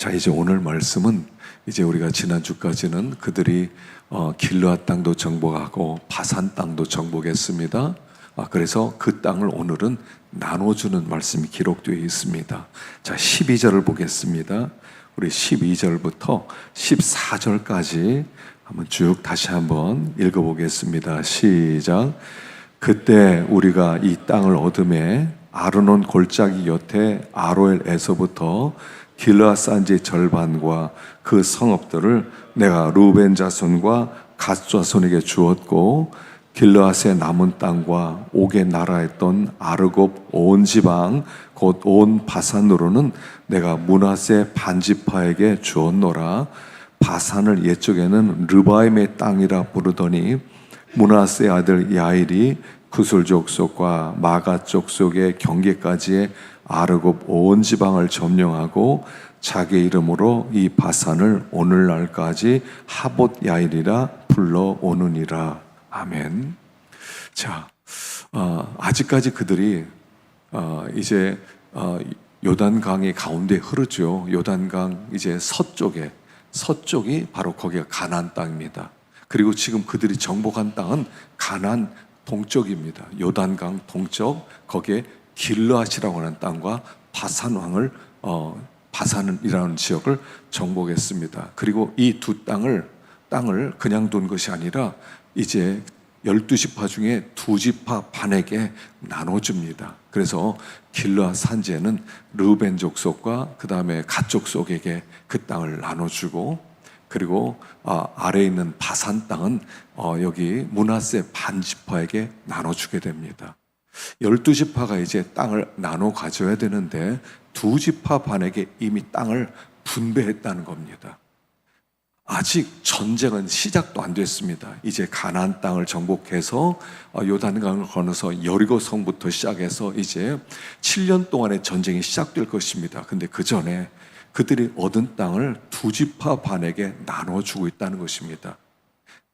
자, 이제 오늘 말씀은 이제 우리가 지난주까지는 그들이 길르앗 땅도 정복하고 바산 땅도 정복했습니다. 그래서 그 땅을 오늘은 나눠주는 말씀이 기록되어 있습니다. 자, 12절을 보겠습니다. 우리 12절부터 14절까지 한번 쭉 다시 한번 읽어보겠습니다. 시작. 그때 우리가 이 땅을 얻음에 아르논 골짜기 곁에 아로엘에서부터 길르앗 산지 절반과 그 성읍들을 내가 루벤 자손과 갓 자손에게 주었고, 길르앗의 남은 땅과 옥의 나라했던 아르곱 온 지방 곧 온 바산으로는 내가 므낫세 반지파에게 주었노라. 바산을 옛적에는 르바임의 땅이라 부르더니 므낫세 아들 야일이 구술 족속과 마가 족속의 경계까지의 아르곱 온 지방을 점령하고 자기 이름으로 이 바산을 오늘날까지 하봇 야일이라 불러오느니라. 아멘. 자, 아직까지 그들이 이제 요단강의 가운데 흐르죠. 요단강 이제 서쪽이 바로 거기가 가나안 땅입니다. 그리고 지금 그들이 정복한 땅은 가나안 동쪽입니다. 요단강 동쪽, 거기에 길르앗이라고 하는 땅과 바산왕을 바산이라는 지역을 정복했습니다. 그리고 이 두 땅을 그냥 둔 것이 아니라 이제 12지파 중에 2지파 반에게 나눠줍니다. 그래서 길르앗 산지에는 르벤 족속과 그 다음에 갓 족속에게 그 땅을 나눠주고, 그리고 아래에 있는 바산 땅은 여기 므낫세 반지파에게 나눠주게 됩니다. 12지파가 이제 땅을 나눠 가져야 되는데 2지파 반에게 이미 땅을 분배했다는 겁니다. 아직 전쟁은 시작도 안 됐습니다. 이제 가나안 땅을 정복해서 요단강을 건너서 여리고 성부터 시작해서 이제 7년 동안의 전쟁이 시작될 것입니다. 근데 그 전에 그들이 얻은 땅을 2지파 반에게 나눠주고 있다는 것입니다.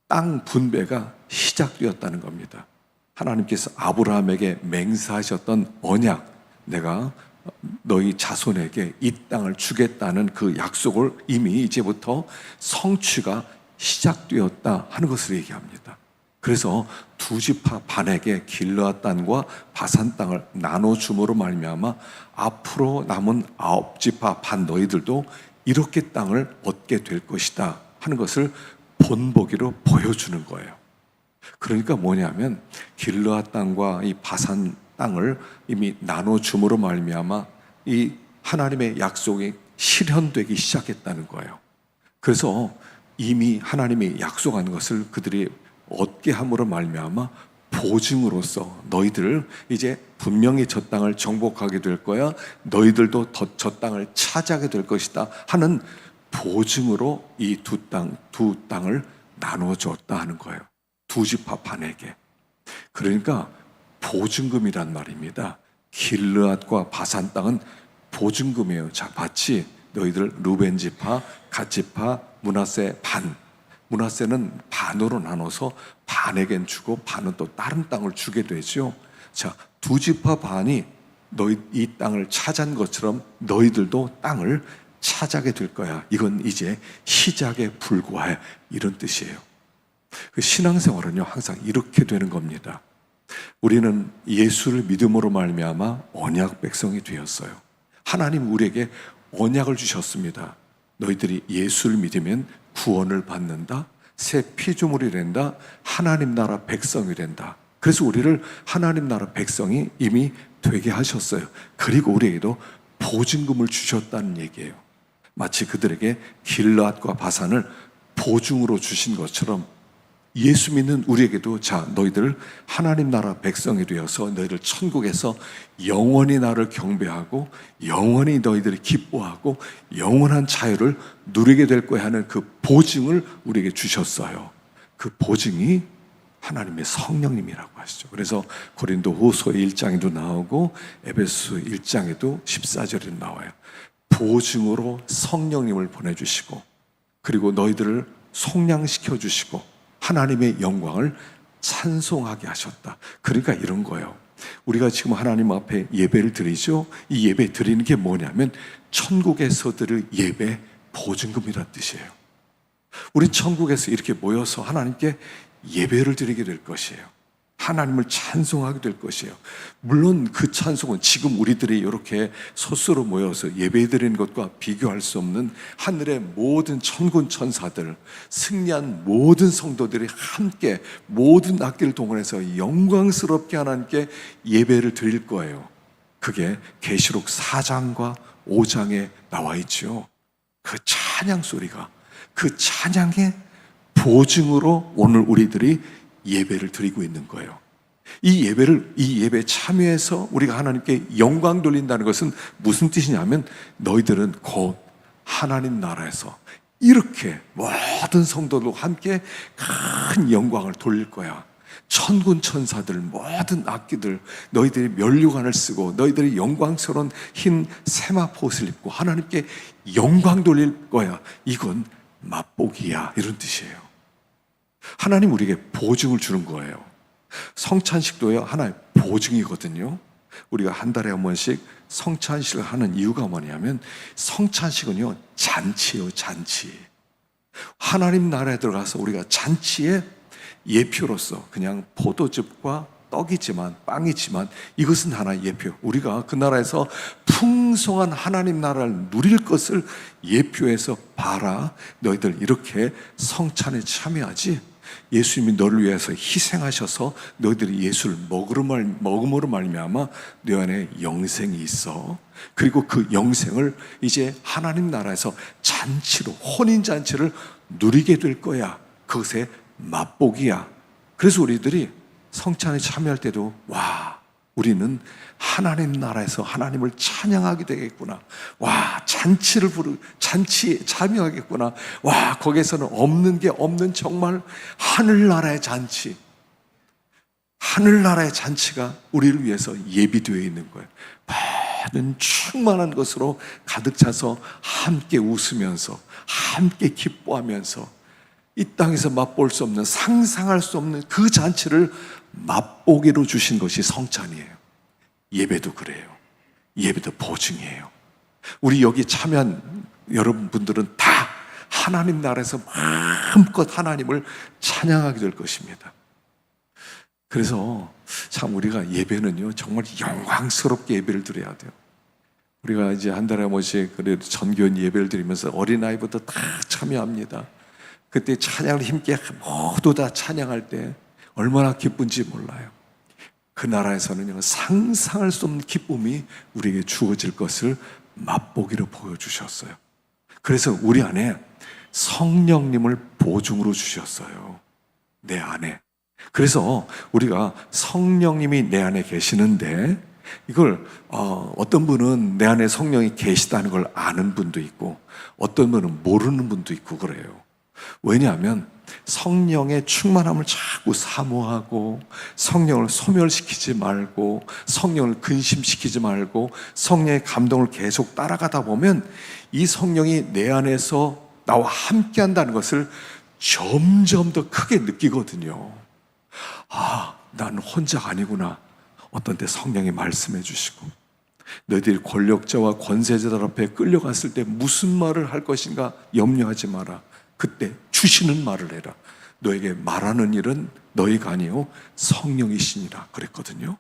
땅 분배가 시작되었다는 겁니다. 하나님께서 아브라함에게 맹세하셨던 언약, 내가 너희 자손에게 이 땅을 주겠다는 그 약속을 이미 이제부터 성취가 시작되었다 하는 것을 얘기합니다. 그래서 2지파 반에게 길르앗 땅과 바산 땅을 나눠줌으로 말미암아 앞으로 남은 9지파 반 너희들도 이렇게 땅을 얻게 될 것이다 하는 것을 본보기로 보여주는 거예요. 그러니까 뭐냐면 길르앗 땅과 이 바산 땅을 이미 나눠줌으로 말미암아 이 하나님의 약속이 실현되기 시작했다는 거예요. 그래서 이미 하나님이 약속한 것을 그들이 얻게 함으로 말미암아 보증으로서 너희들 이제 분명히 저 땅을 정복하게 될 거야, 너희들도 저 땅을 차지하게 될 것이다 하는 보증으로 이 두 땅을 나눠줬다 하는 거예요. 2지파 반에게. 그러니까 보증금이란 말입니다. 길르앗과 바산 땅은 보증금이에요. 자, 마치 너희들 루벤 지파, 갓 지파, 므낫세 반. 므낫세는 반으로 나눠서 반에겐 주고 반은 또 다른 땅을 주게 되죠. 자, 2지파 반이 너희 이 땅을 차지한 것처럼 너희들도 땅을 차지하게 될 거야. 이건 이제 시작에 불과해, 이런 뜻이에요. 그 신앙생활은요 항상 이렇게 되는 겁니다. 우리는 예수를 믿음으로 말미암아 언약 백성이 되었어요. 하나님 우리에게 언약을 주셨습니다. 너희들이 예수를 믿으면 구원을 받는다, 새 피조물이 된다, 하나님 나라 백성이 된다. 그래서 우리를 하나님 나라 백성이 이미 되게 하셨어요. 그리고 우리에게도 보증금을 주셨다는 얘기예요. 마치 그들에게 길르앗과 바산을 보증으로 주신 것처럼 예수 믿는 우리에게도 자, 너희들 하나님 나라 백성이 되어서 너희들 천국에서 영원히 나를 경배하고 영원히 너희들이 기뻐하고 영원한 자유를 누리게 될 거야 하는 그 보증을 우리에게 주셨어요. 그 보증이 하나님의 성령님이라고 하시죠. 그래서 고린도 후서 1장에도 나오고 에베소 1장에도 14절에 나와요. 보증으로 성령님을 보내주시고, 그리고 너희들을 속량시켜 주시고 하나님의 영광을 찬송하게 하셨다. 그러니까 이런 거예요. 우리가 지금 하나님 앞에 예배를 드리죠. 이 예배 드리는 게 뭐냐면 천국에서 드릴 예배 보증금이란 뜻이에요. 우리 천국에서 이렇게 모여서 하나님께 예배를 드리게 될 것이에요. 하나님을 찬송하게 될 것이에요. 물론 그 찬송은 지금 우리들이 이렇게 소수로 모여서 예배 드리는 것과 비교할 수 없는 하늘의 모든 천군 천사들, 승리한 모든 성도들이 함께 모든 악기를 동원해서 영광스럽게 하나님께 예배를 드릴 거예요. 그게 계시록 4장과 5장에 나와 있죠. 그 찬양 소리가, 그 찬양의 보증으로 오늘 우리들이 예배를 드리고 있는 거예요. 이 예배에 참여해서 우리가 하나님께 영광 돌린다는 것은 무슨 뜻이냐면 너희들은 곧 하나님 나라에서 이렇게 모든 성도들과 함께 큰 영광을 돌릴 거야. 천군 천사들, 모든 악기들, 너희들이 면류관을 쓰고 너희들이 영광스러운 흰 세마포옷을 입고 하나님께 영광 돌릴 거야. 이건 맛보기야, 이런 뜻이에요. 하나님 우리에게 보증을 주는 거예요. 성찬식도요, 하나의 보증이거든요. 우리가 한 달에 한 번씩 성찬식을 하는 이유가 뭐냐면 성찬식은요, 잔치예요, 잔치. 하나님 나라에 들어가서 우리가 잔치의 예표로서 그냥 포도즙과 떡이지만, 빵이지만 이것은 하나의 예표. 우리가 그 나라에서 풍성한 하나님 나라를 누릴 것을 예표해서 봐라. 너희들 이렇게 성찬에 참여하지. 예수님이 너를 위해서 희생하셔서 너희들이 예수를 먹음으로 말미암아 너 안에 영생이 있어. 그리고 그 영생을 이제 하나님 나라에서 잔치로, 혼인잔치를 누리게 될 거야. 그것의 맛보기야. 그래서 우리들이 성찬에 참여할 때도 와, 우리는 하나님 나라에서 하나님을 찬양하게 되겠구나. 와, 잔치에 참여하겠구나. 와, 거기에서는 없는 게 없는 정말 하늘나라의 잔치. 하늘나라의 잔치가 우리를 위해서 예비되어 있는 거예요. 모든 충만한 것으로 가득 차서 함께 웃으면서, 함께 기뻐하면서 이 땅에서 맛볼 수 없는, 상상할 수 없는 그 잔치를 맛보기로 주신 것이 성찬이에요. 예배도 그래요. 예배도 보증이에요. 우리 여기 참여한 여러분들은 다 하나님 나라에서 마음껏 하나님을 찬양하게 될 것입니다. 그래서 참 우리가 예배는요, 정말 영광스럽게 예배를 드려야 돼요. 우리가 이제 한 달에 한 번씩 그래도 전교원 예배를 드리면서 어린아이부터 다 참여합니다. 그때 찬양을 힘께 모두 다 찬양할 때 얼마나 기쁜지 몰라요. 그 나라에서는 상상할 수 없는 기쁨이 우리에게 주어질 것을 맛보기로 보여주셨어요. 그래서 우리 안에 성령님을 보증으로 주셨어요. 내 안에. 그래서 우리가 성령님이 내 안에 계시는데 이걸 어떤 분은 내 안에 성령이 계시다는 걸 아는 분도 있고 어떤 분은 모르는 분도 있고 그래요. 왜냐하면 성령의 충만함을 자꾸 사모하고 성령을 소멸시키지 말고 성령을 근심시키지 말고 성령의 감동을 계속 따라가다 보면 이 성령이 내 안에서 나와 함께 한다는 것을 점점 더 크게 느끼거든요. 아, 난 혼자가 아니구나. 어떤 때 성령이 말씀해 주시고 너희들이 권력자와 권세자들 앞에 끌려갔을 때 무슨 말을 할 것인가 염려하지 마라. 그때 주시는 말을 해라. 너에게 말하는 일은 너희가 아니요 성령이시니라 그랬거든요.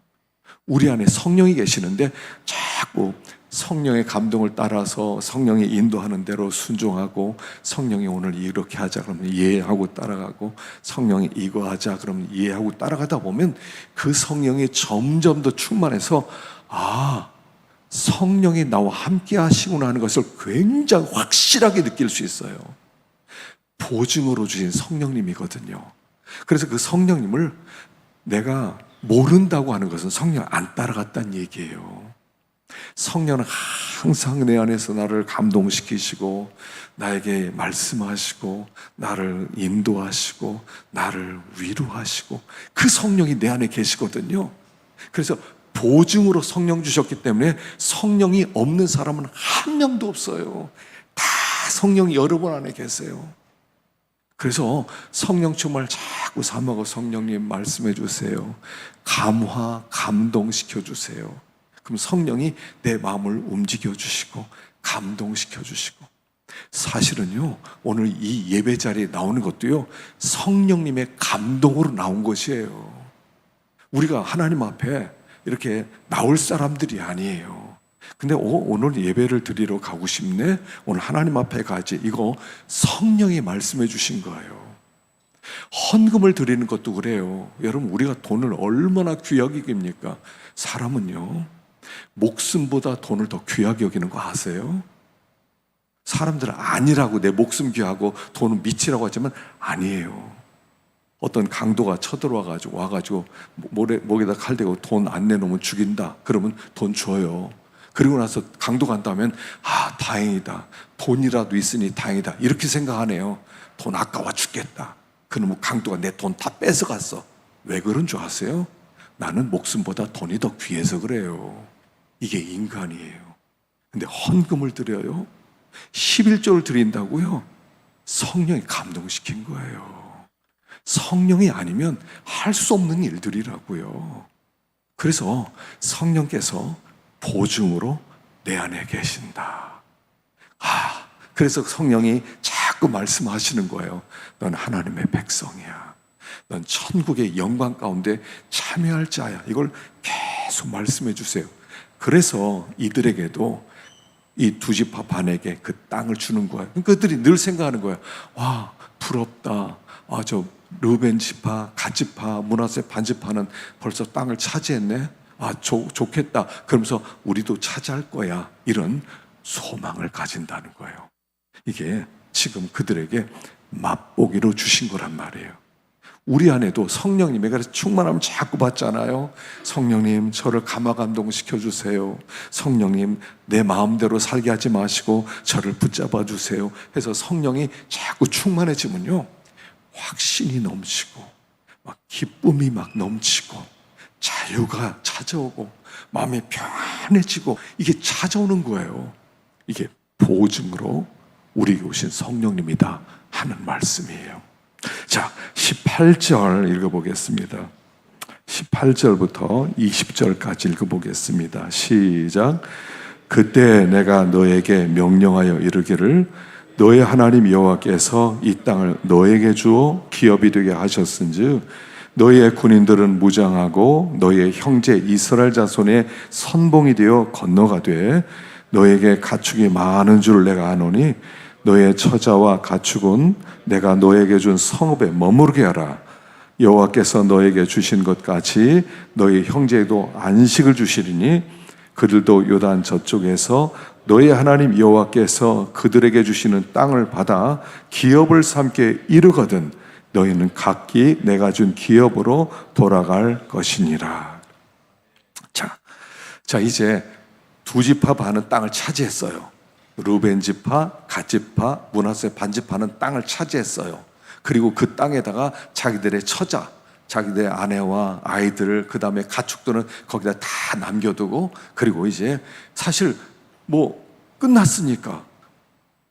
우리 안에 성령이 계시는데 자꾸 성령의 감동을 따라서 성령이 인도하는 대로 순종하고 성령이 오늘 이렇게 하자 그러면 이해하고 따라가고 성령이 이거 하자 그러면 이해하고 따라가다 보면 그 성령이 점점 더 충만해서 아, 성령이 나와 함께 하시구나 하는 것을 굉장히 확실하게 느낄 수 있어요. 보증으로 주신 성령님이거든요. 그래서 그 성령님을 내가 모른다고 하는 것은 성령 안 따라갔다는 얘기예요. 성령은 항상 내 안에서 나를 감동시키시고 나에게 말씀하시고 나를 인도하시고 나를 위로하시고 그 성령이 내 안에 계시거든요. 그래서 보증으로 성령 주셨기 때문에 성령이 없는 사람은 한 명도 없어요. 다 성령이 여러분 안에 계세요. 그래서 성령 충만을 자꾸 자꾸 삼하고 성령님 말씀해 주세요. 감동시켜 주세요. 그럼 성령이 내 마음을 움직여 주시고 감동시켜 주시고, 사실은요 오늘 이 예배 자리에 나오는 것도요 성령님의 감동으로 나온 것이에요. 우리가 하나님 앞에 이렇게 나올 사람들이 아니에요. 근데 오늘 예배를 드리러 가고 싶네, 오늘 하나님 앞에 가지, 이거 성령이 말씀해 주신 거예요. 헌금을 드리는 것도 그래요. 여러분, 우리가 돈을 얼마나 귀하게 여깁니까? 사람은요 목숨보다 돈을 더 귀하게 여기는 거 아세요? 사람들은 아니라고, 내 목숨 귀하고 돈은 미치라고 하지만 아니에요. 어떤 강도가 와가지고 목에다 칼 대고 돈 안 내놓으면 죽인다. 그러면 돈 줘요. 그리고 나서 강도가 한다면 다행이다, 돈이라도 있으니 다행이다, 이렇게 생각하네요. 돈 아까워 죽겠다. 그러면 강도가 내 돈 다 뺏어갔어. 왜 그런 줄 아세요? 나는 목숨보다 돈이 더 귀해서 그래요. 이게 인간이에요. 근데 헌금을 드려요, 11조를 드린다고요? 성령이 감동시킨 거예요. 성령이 아니면 할 수 없는 일들이라고요. 그래서 성령께서 보증으로 내 안에 계신다. 그래서 성령이 자꾸 말씀하시는 거예요. 넌 하나님의 백성이야. 넌 천국의 영광 가운데 참여할 자야. 이걸 계속 말씀해 주세요. 그래서 이들에게도 이 두 지파 반에게 그 땅을 주는 거예요. 그들이 늘 생각하는 거예요. 와, 부럽다. 저 르벤 지파, 갓 지파, 므낫세 반 지파는 벌써 땅을 차지했네. 좋겠다. 그러면서 우리도 차지할 거야. 이런 소망을 가진다는 거예요. 이게 지금 그들에게 맛보기로 주신 거란 말이에요. 우리 안에도 성령님의 그래서 충만함을 자꾸 받잖아요. 성령님, 저를 감화감동시켜 주세요. 성령님, 내 마음대로 살게 하지 마시고 저를 붙잡아 주세요. 해서 성령이 자꾸 충만해지면요, 확신이 넘치고 막 기쁨이 막 넘치고 자유가 찾아오고 마음이 편해지고, 이게 찾아오는 거예요. 이게 보증으로 우리에게 오신 성령님이다 하는 말씀이에요. 자, 18절 읽어보겠습니다. 18절부터 20절까지 읽어보겠습니다. 시작. 그때 내가 너에게 명령하여 이르기를 너의 하나님 여호와께서 이 땅을 너에게 주어 기업이 되게 하셨은즉 너희의 군인들은 무장하고 너희의 형제 이스라엘 자손의 선봉이 되어 건너가되 너에게 가축이 많은 줄 내가 아노니 너의 처자와 가축은 내가 너에게 준 성읍에 머무르게 하라. 여호와께서 너에게 주신 것 같이 너희 형제에도 안식을 주시리니 그들도 요단 저쪽에서 너희 하나님 여호와께서 그들에게 주시는 땅을 받아 기업을 삼게 이르거든 너희는 각기 내가 준 기업으로 돌아갈 것이니라. 자, 이제 두 지파 반은 땅을 차지했어요. 르벤 지파, 갓 지파, 므낫세 반 지파는 땅을 차지했어요. 그리고 그 땅에다가 자기들의 처자, 자기들의 아내와 아이들, 그 다음에 가축들은 거기다 다 남겨두고, 그리고 이제 사실 끝났으니까,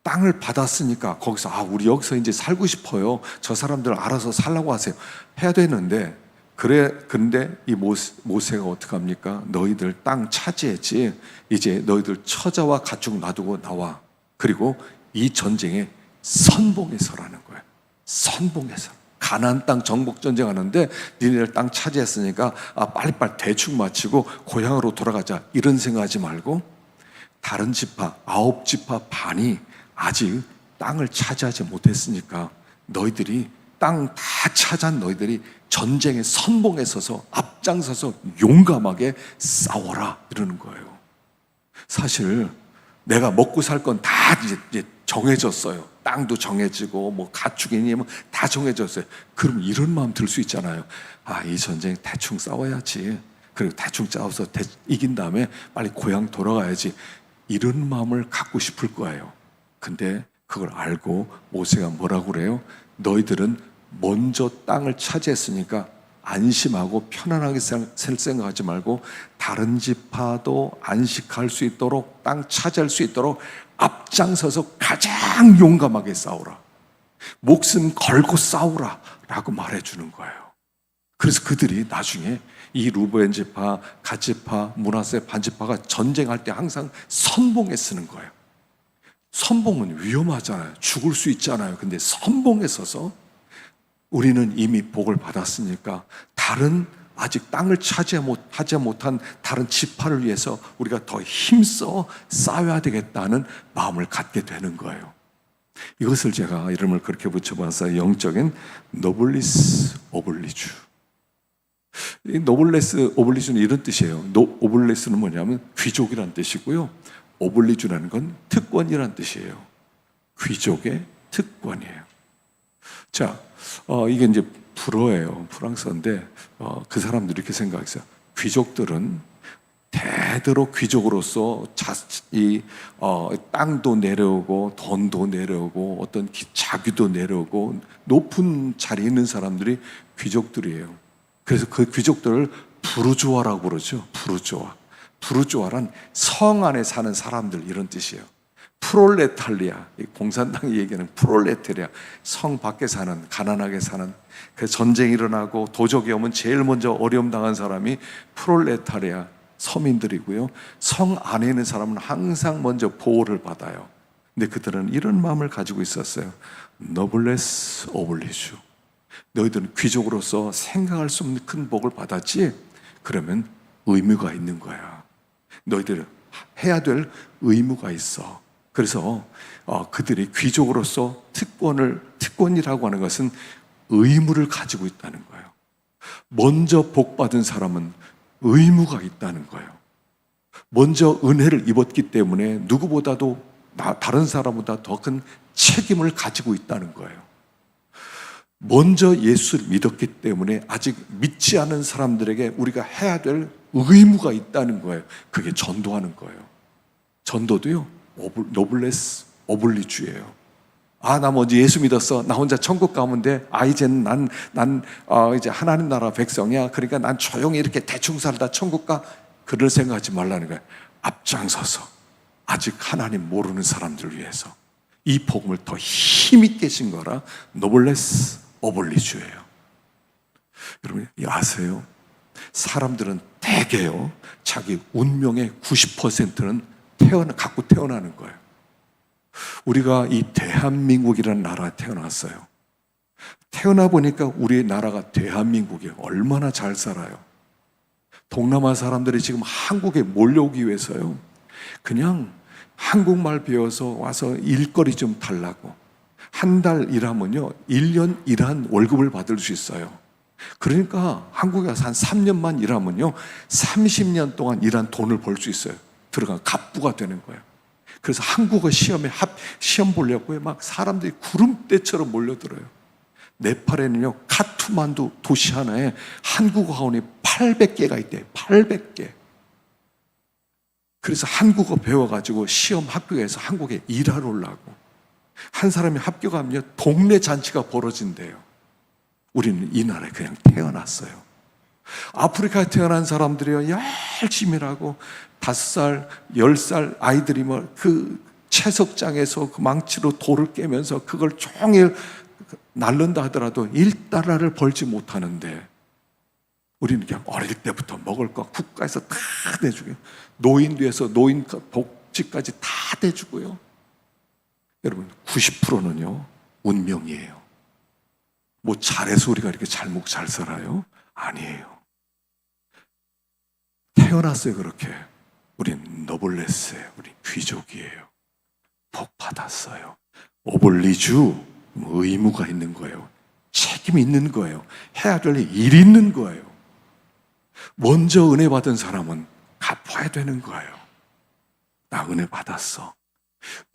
땅을 받았으니까 거기서 우리 여기서 이제 살고 싶어요. 저 사람들 알아서 살라고 하세요. 해야 되는데, 근데 이 모세가 어떻게 합니까? 너희들 땅 차지했지. 이제 너희들 처자와 가축 놔두고 나와. 그리고 이 전쟁에 선봉에 서라는 거예요. 선봉에 서. 가나안 땅 정복 전쟁하는데 니네들 땅 차지했으니까 빨리빨리 대충 마치고 고향으로 돌아가자, 이런 생각하지 말고, 다른 지파 9지파 반이 아직 땅을 차지하지 못했으니까 너희들이 땅 다 차지한 너희들이 전쟁의 선봉에 서서 앞장서서 용감하게 싸워라, 이러는 거예요. 사실 내가 먹고 살 건 다 이제 정해졌어요. 땅도 정해지고 가축이니 다 정해졌어요. 그럼 이런 마음 들 수 있잖아요. 이 전쟁 대충 싸워야지. 그리고 대충 싸워서 이긴 다음에 빨리 고향 돌아가야지. 이런 마음을 갖고 싶을 거예요. 근데 그걸 알고 모세가 뭐라고 그래요? 너희들은 먼저 땅을 차지했으니까 안심하고 편안하게 생각하지 말고 다른 지파도 안식할 수 있도록, 땅 차지할 수 있도록 앞장서서 가장 용감하게 싸우라. 목숨 걸고 싸우라 라고 말해주는 거예요. 그래서 그들이 나중에 이 루벤 지파, 갓 지파, 므낫세 반지파가 전쟁할 때 항상 선봉에 쓰는 거예요. 선봉은 위험하잖아요. 죽을 수 있잖아요. 근데 선봉에 서서 우리는 이미 복을 받았으니까 다른 아직 땅을 차지하지 못한 다른 지파를 위해서 우리가 더 힘써 싸워야 되겠다는 마음을 갖게 되는 거예요. 이것을 제가 이름을 그렇게 붙여봤어요. 영적인 노블리스 오블리주. 이 노블레스 오블리주는 이런 뜻이에요. 오블레스는 뭐냐면 귀족이란 뜻이고요. 오블리주라는 건 특권이란 뜻이에요. 귀족의 특권이에요. 자, 이게 이제 불어예요. 프랑스어인데 그 사람들이 이렇게 생각했어요. 귀족들은 대대로 귀족으로서 땅도 내려오고 돈도 내려오고 어떤 자기도 내려오고 높은 자리에 있는 사람들이 귀족들이에요. 그래서 그 귀족들을 부르주아라고 부르죠. 부르주아. 부르주아란 성 안에 사는 사람들 이런 뜻이에요. 프롤레탈리아, 공산당이 얘기하는 프롤레타리아, 성 밖에 사는, 가난하게 사는, 그 전쟁이 일어나고 도적이 오면 제일 먼저 어려움 당한 사람이 프롤레타리아 서민들이고요. 성 안에 있는 사람은 항상 먼저 보호를 받아요. 근데 그들은 이런 마음을 가지고 있었어요. 노블레스 오블리주. 너희들은 귀족으로서 생각할 수 없는 큰 복을 받았지? 그러면 의무가 있는 거야. 너희들 해야 될 의무가 있어. 그래서 그들이 귀족으로서 특권이라고 하는 것은 의무를 가지고 있다는 거예요. 먼저 복 받은 사람은 의무가 있다는 거예요. 먼저 은혜를 입었기 때문에 누구보다도 다른 사람보다 더 큰 책임을 가지고 있다는 거예요. 먼저 예수를 믿었기 때문에 아직 믿지 않은 사람들에게 우리가 해야 될 의무가 있다는 거예요. 그게 전도하는 거예요. 전도도요, 노블레스 오블리주예요. 나 먼저 예수 믿었어. 나 혼자 천국 가면 돼. 이제는 난 이제 하나님 나라 백성이야. 그러니까 난 조용히 이렇게 대충 살다 천국 가. 그럴 생각하지 말라는 거예요. 앞장서서 아직 하나님 모르는 사람들 위해서 이 복음을 더 힘있게 신 거라 노블레스 오블리주예요. 여러분 아세요? 사람들은 대개요, 자기 운명의 90%는 갖고 태어나는 거예요. 우리가 이 대한민국이라는 나라에 태어났어요. 태어나 보니까 우리 나라가 대한민국이 얼마나 잘 살아요. 동남아 사람들이 지금 한국에 몰려오기 위해서요, 그냥 한국말 배워서 와서 일거리 좀 달라고 한 달 일하면요 1년 일한 월급을 받을 수 있어요. 그러니까 한국에 가서 한 3년만 일하면요 30년 동안 일한 돈을 벌 수 있어요. 들어가 갑부가 되는 거예요. 그래서 한국어 시험 보려고 막 사람들이 구름대처럼 몰려들어요. 네팔에는요 카투만두 도시 하나에 한국어 학원이 800개가 있대요. 800개. 그래서 한국어 배워가지고 시험 합격해서 한국에 일하러 오려고. 한 사람이 합격하면 동네 잔치가 벌어진대요. 우리는 이 나라에 그냥 태어났어요. 아프리카에 태어난 사람들이요 열심히 일하고 5살, 10살 아이들이 그 채석장에서 그 망치로 돌을 깨면서 그걸 종일 날른다 하더라도 1달러를 벌지 못하는데 우리는 그냥 어릴 때부터 먹을 거 국가에서 다 내주고요. 노인도에서 노인 복지까지 다 내주고요. 여러분 90%는요 운명이에요. 뭐 잘해서 우리가 이렇게 잘 살아요? 아니에요. 태어났어요 그렇게. 우린 노블레스예요. 우린 귀족이에요. 복 받았어요. 오블리주, 의무가 있는 거예요. 책임이 있는 거예요. 해야 될 일이 있는 거예요. 먼저 은혜 받은 사람은 갚아야 되는 거예요. 나 은혜 받았어.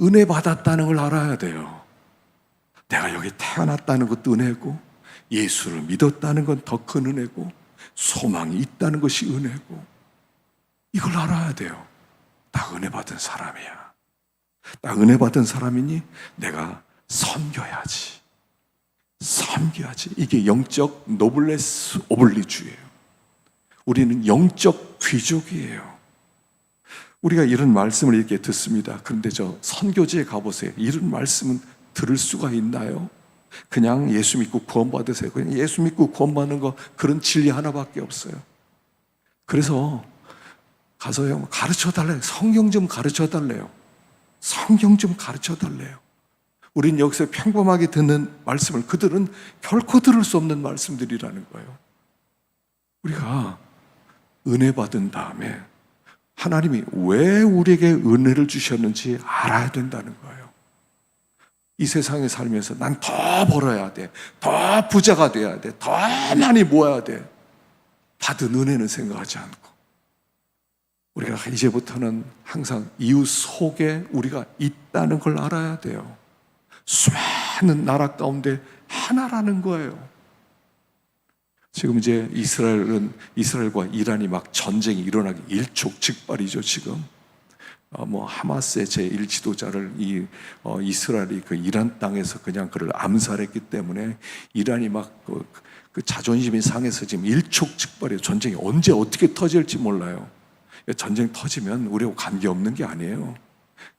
은혜 받았다는 걸 알아야 돼요. 내가 여기 태어났다는 것도 은혜고, 예수를 믿었다는 건 더 큰 은혜고, 소망이 있다는 것이 은혜고, 이걸 알아야 돼요. 나 은혜 받은 사람이야. 나 은혜 받은 사람이니 내가 섬겨야지. 이게 영적 노블레스 오블리주예요. 우리는 영적 귀족이에요. 우리가 이런 말씀을 이렇게 듣습니다. 그런데 저 선교지에 가보세요. 이런 말씀은 들을 수가 있나요? 그냥 예수 믿고 구원받으세요. 그냥 예수 믿고 구원받는 거, 그런 진리 하나밖에 없어요. 그래서 가서요, 가르쳐 달래요. 성경 좀 가르쳐 달래요. 성경 좀 가르쳐 달래요. 우린 여기서 평범하게 듣는 말씀을 그들은 결코 들을 수 없는 말씀들이라는 거예요. 우리가 은혜 받은 다음에 하나님이 왜 우리에게 은혜를 주셨는지 알아야 된다는 거예요. 이 세상에 살면서 난 더 벌어야 돼, 더 부자가 돼야 돼, 더 많이 모아야 돼, 받은 은혜는 생각하지 않고, 우리가 이제부터는 항상 이웃 속에 우리가 있다는 걸 알아야 돼요. 수많은 나라 가운데 하나라는 거예요. 지금 이제 이스라엘과 이란이 막 전쟁이 일어나기 일촉즉발이죠. 지금 하마스의 제1 지도자를 이스라엘이 그 이란 땅에서 그냥 그를 암살했기 때문에 이란이 막 그 자존심이 상해서 지금 일촉즉발이에요. 전쟁이 언제 어떻게 터질지 몰라요. 전쟁 터지면 우리하고 관계없는 게 아니에요.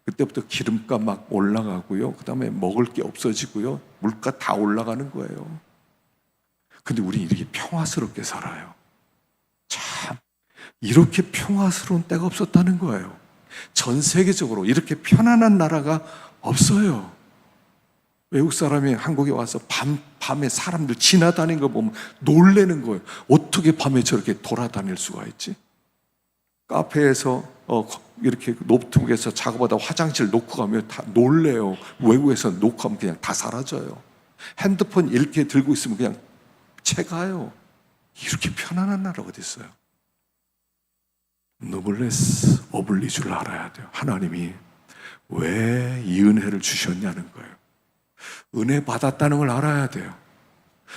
그때부터 기름값 막 올라가고요. 그 다음에 먹을 게 없어지고요. 물가 다 올라가는 거예요. 근데 우리 이렇게 평화스럽게 살아요. 참, 이렇게 평화스러운 때가 없었다는 거예요. 전 세계적으로 이렇게 편안한 나라가 없어요. 외국 사람이 한국에 와서 밤에 사람들 지나다니는 거 보면 놀래는 거예요. 어떻게 밤에 저렇게 돌아다닐 수가 있지? 카페에서 이렇게 노트북에서 작업하다 화장실 놓고 가면 다 놀래요. 외국에서 놓고 가면 그냥 다 사라져요. 핸드폰 이렇게 들고 있으면 그냥 채가요. 이렇게 편안한 나라 어디 있어요? 노블레스 오블리주를 알아야 돼요. 하나님이 왜 이 은혜를 주셨냐는 거예요. 은혜 받았다는 걸 알아야 돼요.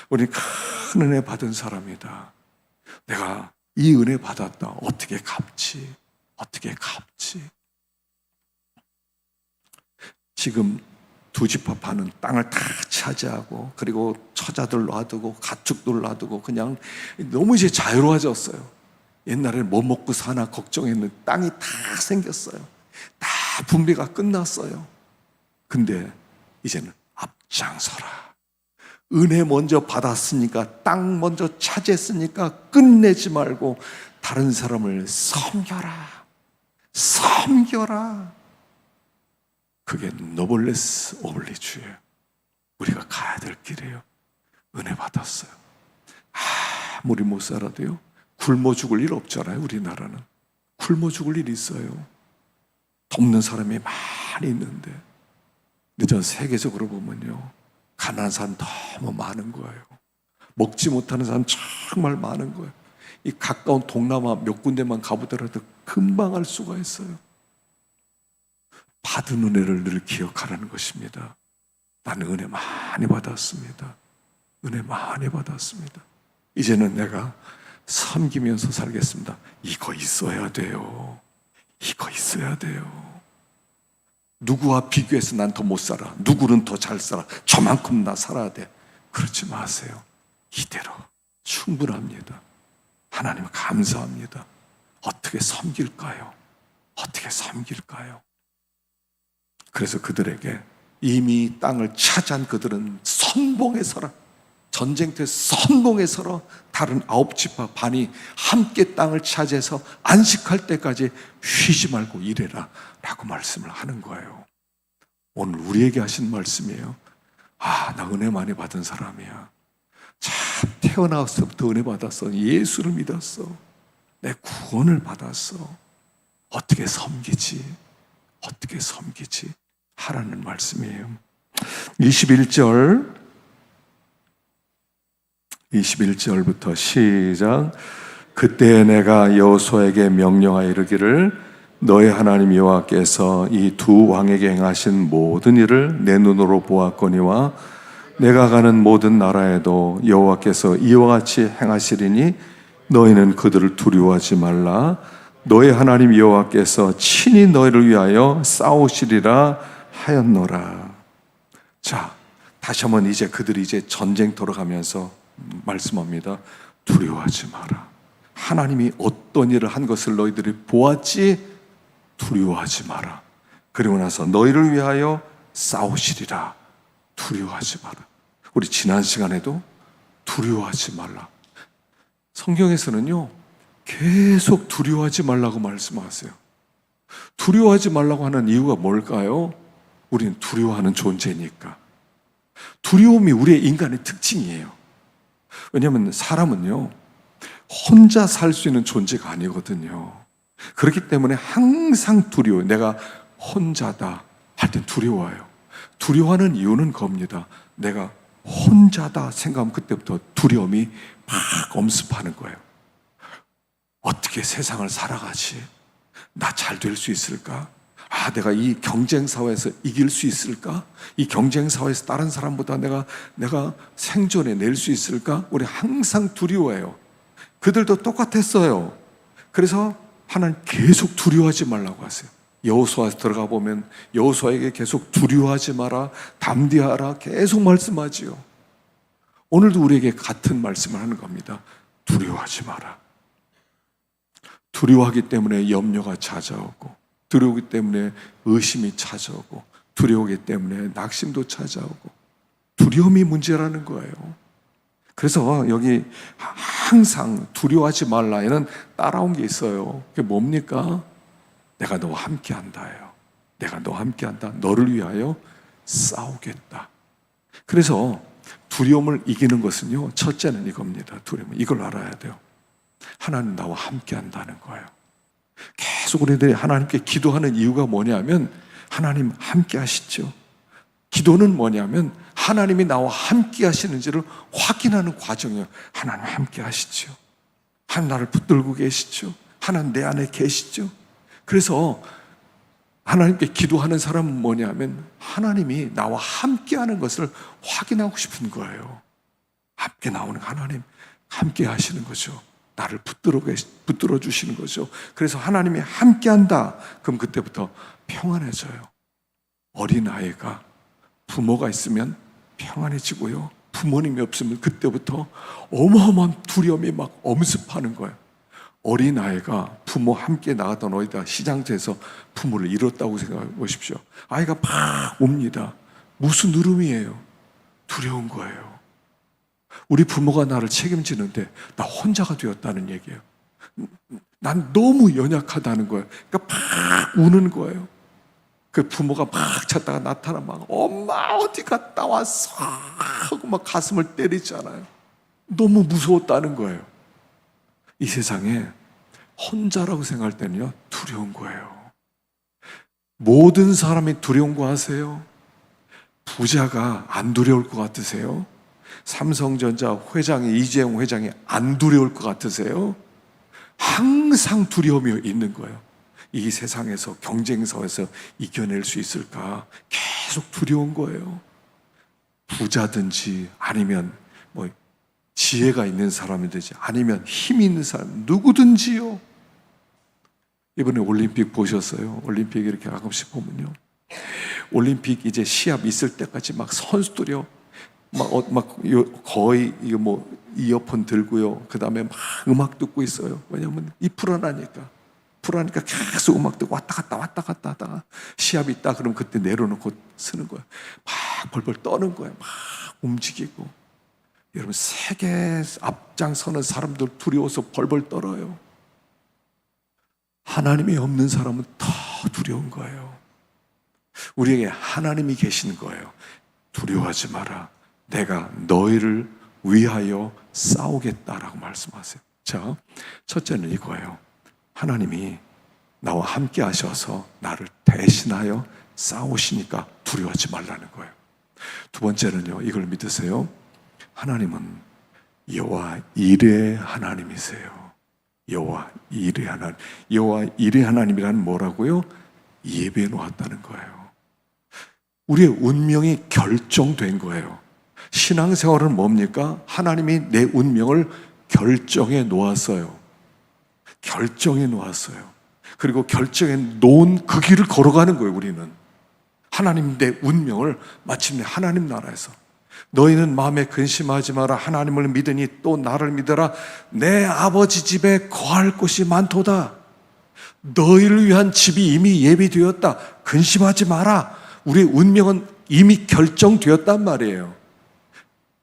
우리는 큰 은혜 받은 사람이다. 내가 이 은혜 받았다. 어떻게 갚지? 어떻게 갚지? 지금 두 집합하는 땅을 다 차지하고, 그리고 처자들 놔두고 가축들 놔두고 그냥 너무 이제 자유로워졌어요. 옛날에는 뭐 먹고 사나 걱정했는 땅이 다 생겼어요. 다 분배가 끝났어요. 근데 이제는 앞장서라. 은혜 먼저 받았으니까, 땅 먼저 차지했으니까 끝내지 말고 다른 사람을 섬겨라. 섬겨라. 그게 노블레스 오블리주예요. 우리가 가야 될 길이에요. 은혜 받았어요. 아무리 못 살아도요, 굶어 죽을 일 없잖아요. 우리나라는 굶어 죽을 일 있어요. 돕는 사람이 많이 있는데, 근데 전 세계적으로 보면요, 가난한 사람 너무 많은 거예요. 먹지 못하는 사람 정말 많은 거예요. 이 가까운 동남아 몇 군데만 가보더라도 금방 알 수가 있어요. 받은 은혜를 늘 기억하라는 것입니다. 나는 은혜 많이 받았습니다. 은혜 많이 받았습니다. 이제는 내가 섬기면서 살겠습니다. 이거 있어야 돼요. 이거 있어야 돼요. 누구와 비교해서 난 더 못 살아, 누구는 더 잘 살아, 저만큼 나 살아야 돼, 그러지 마세요. 이대로 충분합니다. 하나님 감사합니다. 어떻게 섬길까요? 어떻게 섬길까요? 그래서 그들에게 이미 땅을 차지한 그들은 선봉에서라, 전쟁터에 선봉에서라, 다른 9지파 반이 함께 땅을 차지해서 안식할 때까지 쉬지 말고 일해라 라고 말씀을 하는 거예요. 오늘 우리에게 하신 말씀이에요. 나 은혜 많이 받은 사람이야. 참 태어나서부터 은혜 받았어. 예수를 믿었어. 내 구원을 받았어. 어떻게 섬기지? 어떻게 섬기지? 하라는 말씀이에요. 21절부터 시작. 그때 내가 여호수아에게 명령하여 이르기를, 너의 하나님 여호와께서 이 두 왕에게 행하신 모든 일을 내 눈으로 보았거니와 내가 가는 모든 나라에도 여호와께서 이와 같이 행하시리니 너희는 그들을 두려워하지 말라. 너의 하나님 여호와께서 친히 너희를 위하여 싸우시리라 하였노라. 자, 다시 한번 이제 그들이 이제 전쟁터로 가면서 말씀합니다. 두려워하지 마라. 하나님이 어떤 일을 한 것을 너희들이 보았지? 두려워하지 마라. 그리고 나서 너희를 위하여 싸우시리라. 두려워하지 마라. 우리 지난 시간에도 두려워하지 말라. 성경에서는요, 계속 두려워하지 말라고 말씀하세요. 두려워하지 말라고 하는 이유가 뭘까요? 우리는 두려워하는 존재니까. 두려움이 우리의 인간의 특징이에요. 왜냐하면 사람은요, 혼자 살 수 있는 존재가 아니거든요. 그렇기 때문에 항상 두려워요. 내가 혼자다 할 땐 두려워요. 두려워하는 이유는 겁니다. 내가 혼자다 생각하면 그때부터 두려움이 막 엄습하는 거예요. 어떻게 세상을 살아가지? 나 잘 될 수 있을까? 내가 이 경쟁 사회에서 이길 수 있을까? 이 경쟁 사회에서 다른 사람보다 내가 생존해 낼 수 있을까? 우리 항상 두려워해요. 그들도 똑같았어요. 그래서 하나님 계속 두려워하지 말라고 하세요. 여호수아에 들어가 보면 여호수아에게 계속 두려워하지 마라, 담대하라 계속 말씀하지요. 오늘도 우리에게 같은 말씀을 하는 겁니다. 두려워하지 마라. 두려워하기 때문에 염려가 찾아오고, 두려우기 때문에 의심이 찾아오고, 두려우기 때문에 낙심도 찾아오고, 두려움이 문제라는 거예요. 그래서 여기 항상 두려워하지 말라에는 따라온 게 있어요. 그게 뭡니까? 내가 너와 함께 한다예요. 내가 너와 함께 한다. 너를 위하여 싸우겠다. 그래서 두려움을 이기는 것은요, 첫째는 이겁니다. 두려움은 이걸 알아야 돼요. 하나님 나와 함께 한다는 거예요. 계속 우리들이 하나님께 기도하는 이유가 뭐냐면 하나님 함께 하시죠. 기도는 뭐냐면 하나님이 나와 함께 하시는지를 확인하는 과정이에요. 하나님 함께 하시죠. 하나님 나를 붙들고 계시죠. 하나님 내 안에 계시죠. 그래서 하나님께 기도하는 사람은 뭐냐면 하나님이 나와 함께 하는 것을 확인하고 싶은 거예요. 함께 나오는 하나님, 함께 하시는 거죠. 나를 붙들어 주시는 거죠. 그래서 하나님이 함께 한다. 그럼 그때부터 평안해져요. 어린아이가 부모가 있으면 평안해지고요. 부모님이 없으면 그때부터 어마어마한 두려움이 막 엄습하는 거예요. 어린아이가 부모 함께 나갔던 어디다 시장터에서 부모를 잃었다고 생각해 보십시오. 아이가 막 옵니다. 무슨 울음이에요? 두려운 거예요. 우리 부모가 나를 책임지는데 나 혼자가 되었다는 얘기예요. 난 너무 연약하다는 거예요. 그러니까 막 우는 거예요. 그 부모가 막 찾다가 나타나면 엄마 어디 갔다 왔어 하고 막 가슴을 때리잖아요. 너무 무서웠다는 거예요. 이 세상에 혼자라고 생각할 때는요, 두려운 거예요. 모든 사람이 두려운 거 아세요? 부자가 안 두려울 것 같으세요? 삼성전자 회장이 이재용 회장이 안 두려울 것 같으세요? 항상 두려움이 있는 거예요. 이 세상에서 경쟁사에서 이겨낼 수 있을까? 계속 두려운 거예요. 부자든지 아니면 지혜가 있는 사람이든지 아니면 힘이 있는 사람 누구든지요. 이번에 올림픽 보셨어요? 올림픽 이렇게 가끔씩 보면요, 올림픽 이제 시합 있을 때까지 막 선수들이요 거의 이어폰 들고요, 그 다음에 막 음악 듣고 있어요. 왜냐하면 불안하니까 계속 음악 듣고 왔다 갔다 하다가 시합이 있다 그러면 그때 내려놓고 쓰는 거예요. 막 벌벌 떠는 거예요. 막 움직이고. 여러분, 세계 앞장서는 사람들 두려워서 벌벌 떨어요. 하나님이 없는 사람은 더 두려운 거예요. 우리에게 하나님이 계시는 거예요. 두려워하지 마라. 내가 너희를 위하여 싸우겠다라고 말씀하세요. 자, 첫째는 이거예요. 하나님이 나와 함께 하셔서 나를 대신하여 싸우시니까 두려워하지 말라는 거예요. 두 번째는요, 이걸 믿으세요. 하나님은 여호와 이레의 하나님이세요. 여호와 이레의 하나님. 여호와 이레의 하나님이란 뭐라고요? 예배해 놓았다는 거예요. 우리의 운명이 결정된 거예요. 신앙생활은 뭡니까? 하나님이 내 운명을 결정해 놓았어요. 결정해 놓았어요. 그리고 결정해 놓은 그 길을 걸어가는 거예요. 우리는 하나님 내 운명을 마침내 하나님 나라에서, 너희는 마음에 근심하지 마라. 하나님을 믿으니 또 나를 믿어라. 내 아버지 집에 거할 곳이 많도다. 너희를 위한 집이 이미 예비되었다. 근심하지 마라. 우리의 운명은 이미 결정되었단 말이에요.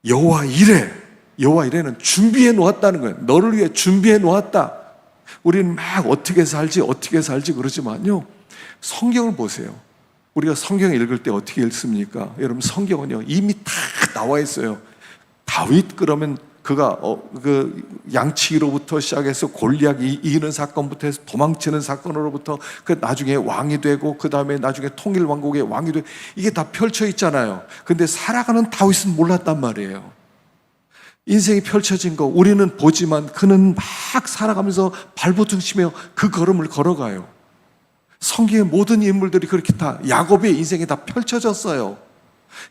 여호와 이레, 여호와 이레는 준비해 놓았다는 거예요. 너를 위해 준비해 놓았다. 우리는 막 어떻게 살지 그러지만요, 성경을 보세요. 우리가 성경 읽을 때 어떻게 읽습니까? 여러분, 성경은요 이미 다 나와 있어요. 다윗 그러면 그가 그 양치기로부터 시작해서 골리앗이 이기는 사건부터 해서 도망치는 사건으로부터 그 나중에 왕이 되고 그 다음에 나중에 통일 왕국의 왕이 되고, 이게 다 펼쳐 있잖아요. 근데 살아가는 다윗은 몰랐단 말이에요. 인생이 펼쳐진 거 우리는 보지만 그는 막 살아가면서 발버둥치며 그 걸음을 걸어가요. 성경의 모든 인물들이 그렇게 다 야곱의 인생이 다 펼쳐졌어요.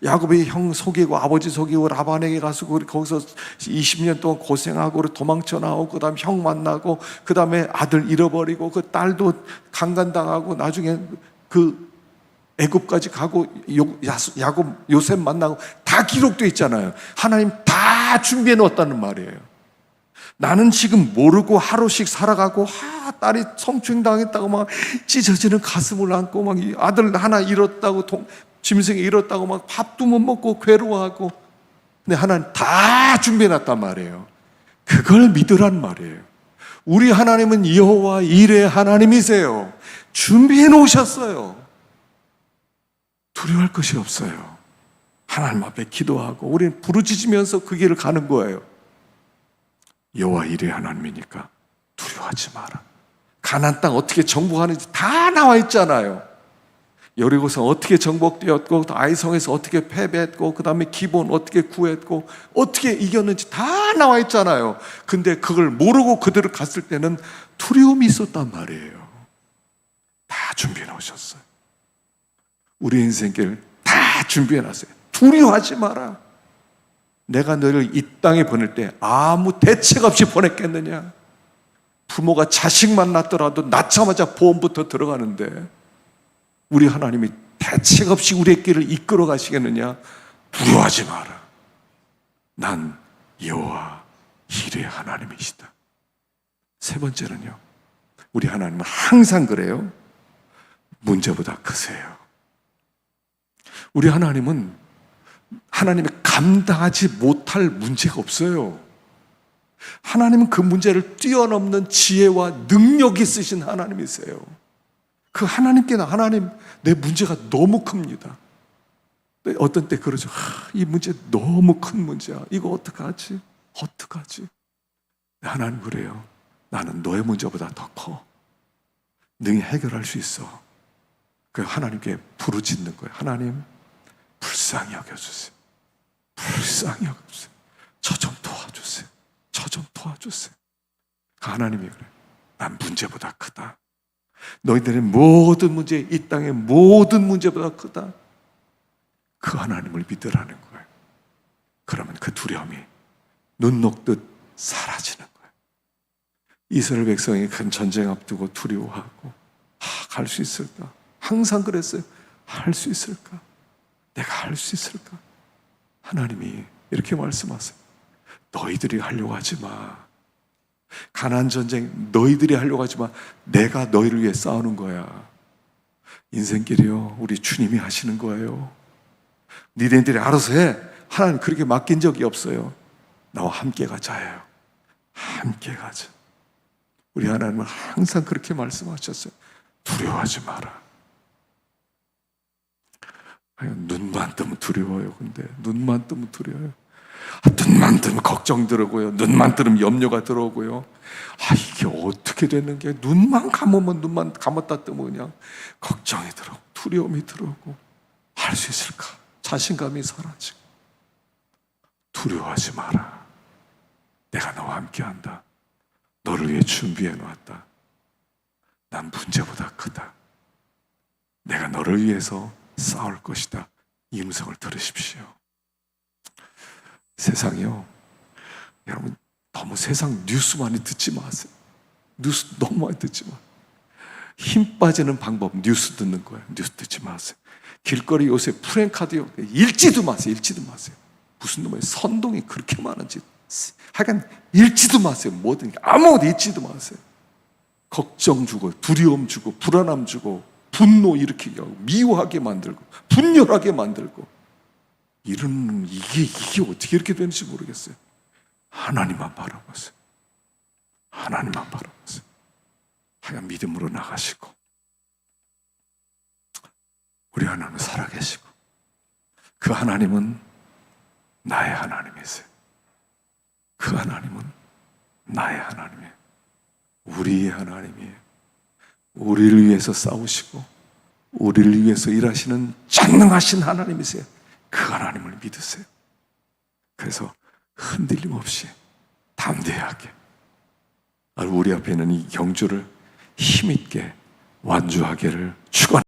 야곱이 형 속이고 아버지 속이고 라반에게 가서 거기서 20년 동안 고생하고 도망쳐 나오고 그 다음에 형 만나고 그 다음에 아들 잃어버리고 그 딸도 강간당하고 나중에 그 애굽까지 가고 야곱 요셉 만나고 다 기록되어 있잖아요. 하나님 다 준비해 놓았다는 말이에요. 나는 지금 모르고 하루씩 살아가고 딸이 성추행당했다고 막 찢어지는 가슴을 안고 막 아들 하나 잃었다고 짐승이 잃었다고 막 밥도 못 먹고 괴로워하고, 근데 하나님 다 준비해 놨단 말이에요. 그걸 믿으란 말이에요. 우리 하나님은 여호와 이레 하나님이세요. 준비해 놓으셨어요. 두려워할 것이 없어요. 하나님 앞에 기도하고 우리는 부르짖으면서 그 길을 가는 거예요. 여호와 이레 하나님이니까 두려워하지 마라. 가나안 땅 어떻게 정복하는지 다 나와 있잖아요. 여리고성 어떻게 정복되었고, 아이성에서 어떻게 패배했고, 그 다음에 기본 어떻게 구했고, 어떻게 이겼는지 다 나와 있잖아요. 근데 그걸 모르고 그대로 갔을 때는 두려움이 있었단 말이에요. 다 준비해 놓으셨어요. 우리 인생길 다 준비해 놨어요. 두려워하지 마라. 내가 너를 이 땅에 보낼 때 아무 대책 없이 보냈겠느냐? 부모가 자식만 낳더라도 낳자마자 보험부터 들어가는데 우리 하나님이 대책 없이 우리의 길을 이끌어 가시겠느냐? 두려워하지 마라. 난 여호와 이레 하나님이시다. 세 번째는요, 우리 하나님은 항상 그래요. 문제보다 크세요. 우리 하나님은 하나님이 감당하지 못할 문제가 없어요. 하나님은 그 문제를 뛰어넘는 지혜와 능력이 있으신 하나님이세요. 그 하나님께는 하나님, 내 문제가 너무 큽니다. 어떤 때 그러죠. 이 문제 너무 큰 문제야. 이거 어떡하지? 어떡하지? 하나님 그래요. 나는 너의 문제보다 더 커. 능히 해결할 수 있어. 그 하나님께 부르짖는 거예요. 하나님, 불쌍히 여겨주세요. 불쌍히 여겨주세요. 저 좀 도와주세요. 저 좀 도와주세요. 하나님이 그래. 난 문제보다 크다. 너희들의 모든 문제, 이 땅의 모든 문제보다 크다. 그 하나님을 믿으라는 거예요. 그러면 그 두려움이 눈 녹듯 사라지는 거예요. 이스라엘 백성이 큰 전쟁 앞두고 두려워하고, 갈 수 있을까? 항상 그랬어요. 할 수 있을까? 내가 할 수 있을까? 하나님이 이렇게 말씀하세요. 너희들이 하려고 하지 마. 가나안 전쟁 너희들이 하려고 하지 마. 내가 너희를 위해 싸우는 거야. 인생길이요, 우리 주님이 하시는 거예요. 니네들이 알아서 해. 하나님 그렇게 맡긴 적이 없어요. 나와 함께 가자예요. 함께 가자. 우리 하나님은 항상 그렇게 말씀하셨어요. 두려워하지 마라. 눈만 뜨면 두려워요. 근데 눈만 뜨면 두려워요. 눈만 뜨면 걱정 들어오고요. 눈만 뜨면 염려가 들어오고요. 이게 어떻게 되는 게, 눈만 감으면, 눈만 감았다 뜨면 그냥 걱정이 들어오고 두려움이 들어오고, 할 수 있을까? 자신감이 사라지고. 두려워하지 마라. 내가 너와 함께 한다. 너를 위해 준비해 놓았다. 난 문제보다 크다. 내가 너를 위해서 싸울 것이다. 이 음성을 들으십시오. 세상이요, 여러분 너무 세상 뉴스 많이 듣지 마세요. 뉴스 너무 많이 듣지 마. 힘 빠지는 방법, 뉴스 듣는 거예요. 뉴스 듣지 마세요. 길거리 요새 프랭카드요, 읽지도 마세요. 읽지도 마세요. 무슨 놈의 선동이 그렇게 많은지 하여간 읽지도 마세요. 뭐든 아무것도 읽지도 마세요. 걱정 주고 두려움 주고 불안함 주고 분노 일으키게 하고 미워하게 만들고 분열하게 만들고, 이게 어떻게 이렇게 되는지 모르겠어요. 하나님만 바라보세요. 하나님만 바라보세요. 하얀 믿음으로 나가시고, 우리 하나님은 살아계시고, 그 하나님은 나의 하나님이세요. 그 하나님은 나의 하나님이에요. 우리의 하나님이에요. 우리를 위해서 싸우시고 우리를 위해서 일하시는 전능하신 하나님이세요. 그 하나님을 믿으세요. 그래서 흔들림 없이 담대하게 우리 앞에 있는 이 경주를 힘있게 완주하기를 축원합니다.